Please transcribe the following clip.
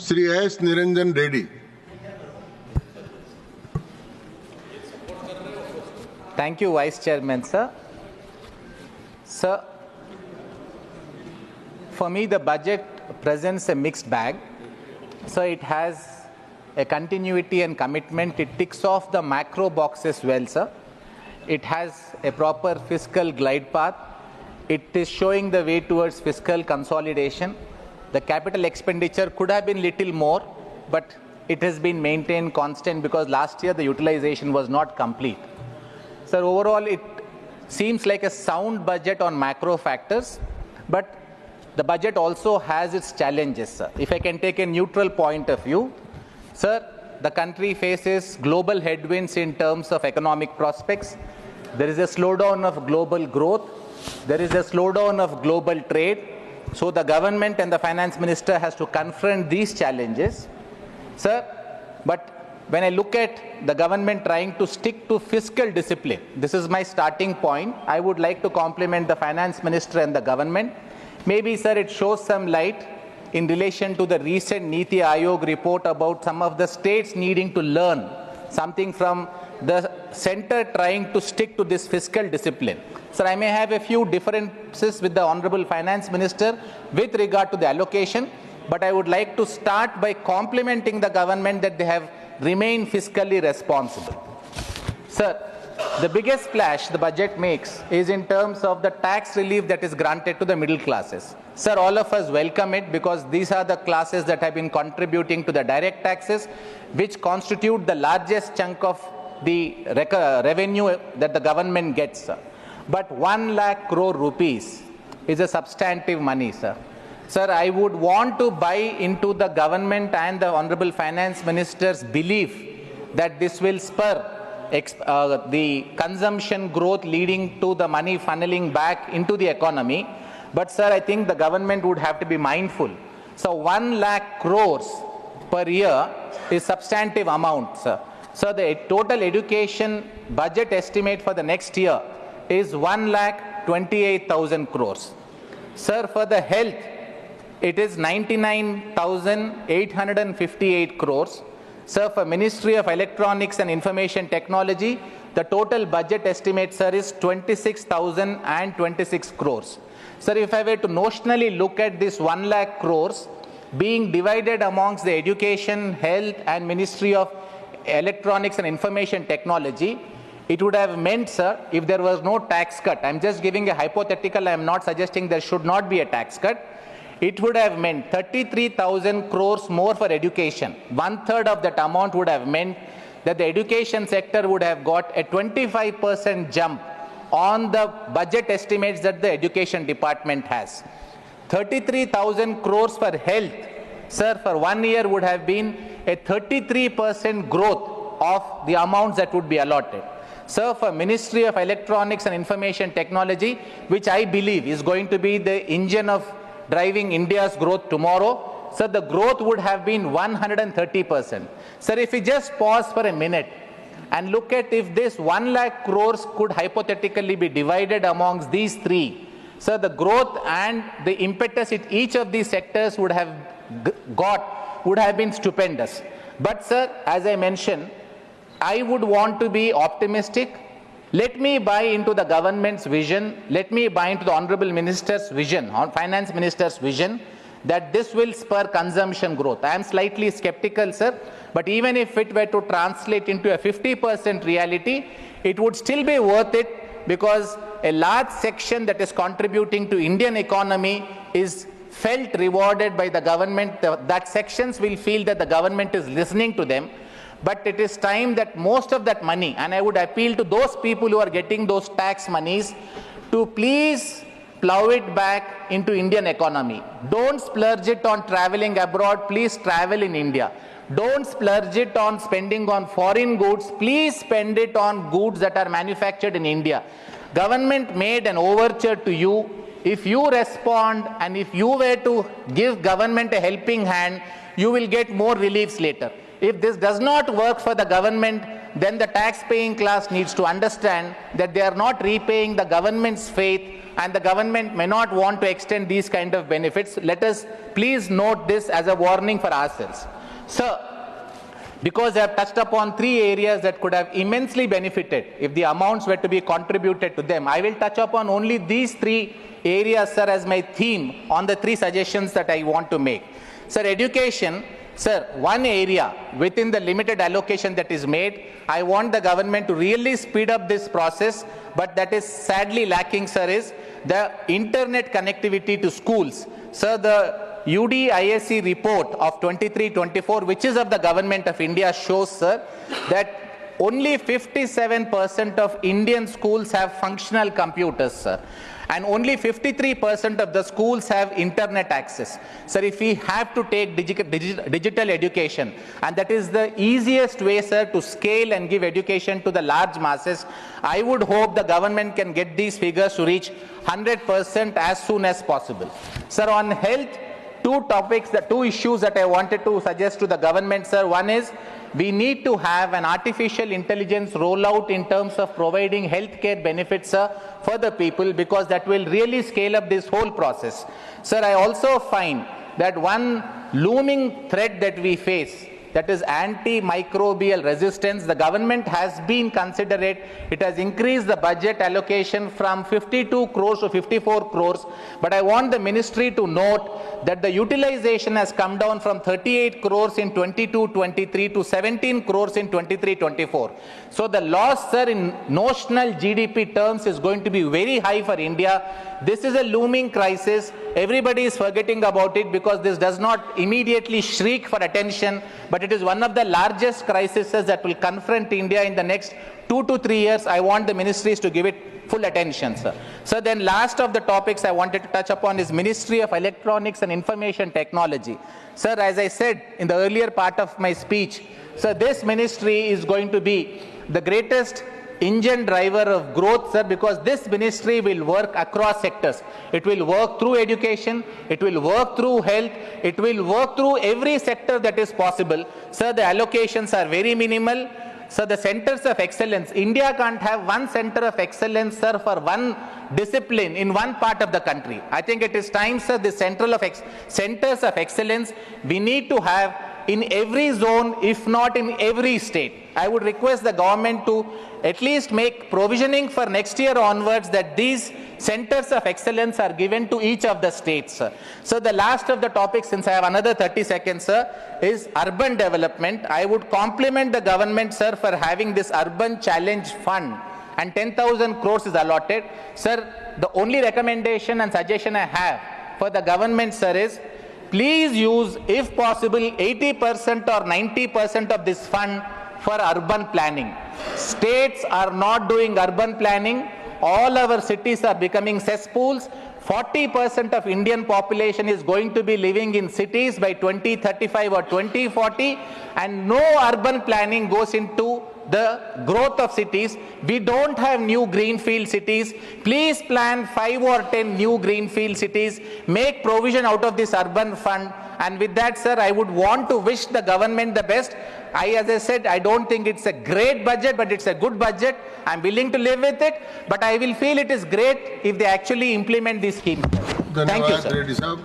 Shri S. Niranjan Reddy. Thank you, Vice Chairman, sir. Sir, for me, the budget presents a mixed bag. So it has a continuity and commitment. It ticks off the macro boxes well, sir. It has a proper fiscal glide path. It is showing the way towards fiscal consolidation. The capital expenditure could have been little more, but it has been maintained constant because last year the utilization was not complete. Sir, overall it seems like a sound budget on macro factors, but the budget also has its challenges, sir. If I can take a neutral point of view, sir, the country faces global headwinds in terms of economic prospects. There is a slowdown of global growth. There is a slowdown of global trade. So the government and the finance minister has to confront these challenges. Sir, but when I look at the government trying to stick to fiscal discipline, this is my starting point. I would like to compliment the finance minister and the government. Maybe, sir, it shows some light in relation to the recent Niti Aayog report about some of the states needing to learn something from the center trying to stick to this fiscal discipline. Sir, I may have a few differences with the Honorable Finance Minister with regard to the allocation, but I would like to start by complimenting the government that they have remained fiscally responsible. Sir, the biggest splash the budget makes is in terms of the tax relief that is granted to the middle classes. Sir, all of us welcome it because these are the classes that have been contributing to the direct taxes, which constitute the largest chunk of the revenue that the government gets, sir. But 1 lakh crore rupees is a substantive money, sir. Sir, I would want to buy into the government and the Honorable Finance Minister's belief that this will spur the consumption growth leading to the money funneling back into the economy. But, sir, I think the government would have to be mindful. So 1 lakh crores per year is substantive amount, sir. So the total education budget estimate for the next year is 1,28,000 crores. Sir, for the health, it is 99,858 crores. Sir, for Ministry of Electronics and Information Technology, the total budget estimate, sir, is 26,026 crores. Sir, if I were to notionally look at this 1 lakh crores being divided amongst the Education, Health and Ministry of Electronics and Information Technology, it would have meant, sir, if there was no tax cut, I'm just giving a hypothetical, I'm not suggesting there should not be a tax cut, it would have meant 33,000 crores more for education. 1/3 of that amount would have meant that the education sector would have got a 25% jump on the budget estimates that the education department has. 33,000 crores for health, sir, for 1 year would have been a 33% growth of the amounts that would be allotted. Sir, for Ministry of Electronics and Information Technology, which I believe is going to be the engine of driving India's growth tomorrow, sir, the growth would have been 130%. Sir, if we just pause for a minute and look at if this 1 lakh crores could hypothetically be divided amongst these three, sir, the growth and the impetus each of these sectors would have would have been stupendous. But, sir, as I mentioned, I would want to be optimistic. Let me buy into the government's vision. Let me buy into the Honorable Minister's vision, Finance Minister's vision, that this will spur consumption growth. I am slightly skeptical, sir, but even if it were to translate into a 50% reality, it would still be worth it because a large section that is contributing to Indian economy is felt rewarded by the government. That sections will feel that the government is listening to them. But it is time that most of that money, and I would appeal to those people who are getting those tax monies to please plow it back into Indian economy. Don't splurge it on traveling abroad, please travel in India. Don't splurge it on spending on foreign goods, please spend it on goods that are manufactured in India. Government made an overture to you. If you respond and if you were to give government a helping hand, you will get more reliefs later. If this does not work for the government, then the tax-paying class needs to understand that they are not repaying the government's faith, and the government may not want to extend these kind of benefits. Let us please note this as a warning for ourselves. Sir, because I have touched upon 3 areas that could have immensely benefited if the amounts were to be contributed to them, I will touch upon only these 3 areas, sir, as my theme on the 3 suggestions that I want to make. Sir, education. Sir, one area within the limited allocation that is made, I want the government to really speed up this process, but that is sadly lacking, sir, is the internet connectivity to schools. Sir, the UDISC report of 23-24, which is of the government of India, shows, sir, that only 57% of Indian schools have functional computers, sir. And only 53% of the schools have internet access. Sir, if we have to take digital education, and that is the easiest way, sir, to scale and give education to the large masses, I would hope the government can get these figures to reach 100% as soon as possible. Sir, on health, 2 topics, the 2 issues that I wanted to suggest to the government, sir. One is, we need to have an artificial intelligence rollout in terms of providing healthcare benefits, sir, for the people, because that will really scale up this whole process. Sir, I also find that one looming threat that we face, that is antimicrobial resistance. The government has been considerate. It has increased the budget allocation from 52 crores to 54 crores. But I want the ministry to note that the utilization has come down from 38 crores in 22-23 to 17 crores in 23-24. So the loss, sir, in notional GDP terms is going to be very high for India. This is a looming crisis. Everybody is forgetting about it because this does not immediately shriek for attention, but it is one of the largest crises that will confront India in the next 2 to 3 years. I want the ministries to give it full attention, sir. So then last of the topics I wanted to touch upon is Ministry of Electronics and Information Technology. Sir, as I said in the earlier part of my speech, sir, this ministry is going to be the greatest engine driver of growth, sir, because this ministry will work across sectors. It will work through education, it will work through health, it will work through every sector that is possible. Sir, the allocations are very minimal. So the centers of excellence, India can't have one center of excellence, sir, for one discipline in one part of the country. I think it is time, sir, the centers of excellence we need to have in every zone, if not in every state. I would request the government to at least make provisioning for next year onwards that these centers of excellence are given to each of the states, sir. So the last of the topics, since I have another 30 seconds, sir, is urban development. I would compliment the government, sir, for having this urban challenge fund, and 10,000 crores is allotted. Sir, the only recommendation and suggestion I have for the government, sir, is please use, if possible, 80% or 90% of this fund for urban planning. States are not doing urban planning. All our cities are becoming cesspools. 40% of Indian population is going to be living in cities by 2035 or 2040, and no urban planning goes into the growth of cities. We don't have new greenfield cities. Please plan 5 or 10 new greenfield cities. Make provision out of this urban fund. And with that, sir, I would want to wish the government the best. As I said, I don't think it's a great budget, but it's a good budget. I'm willing to live with it, but I will feel it is great if they actually implement these schemes. Thank you, sir.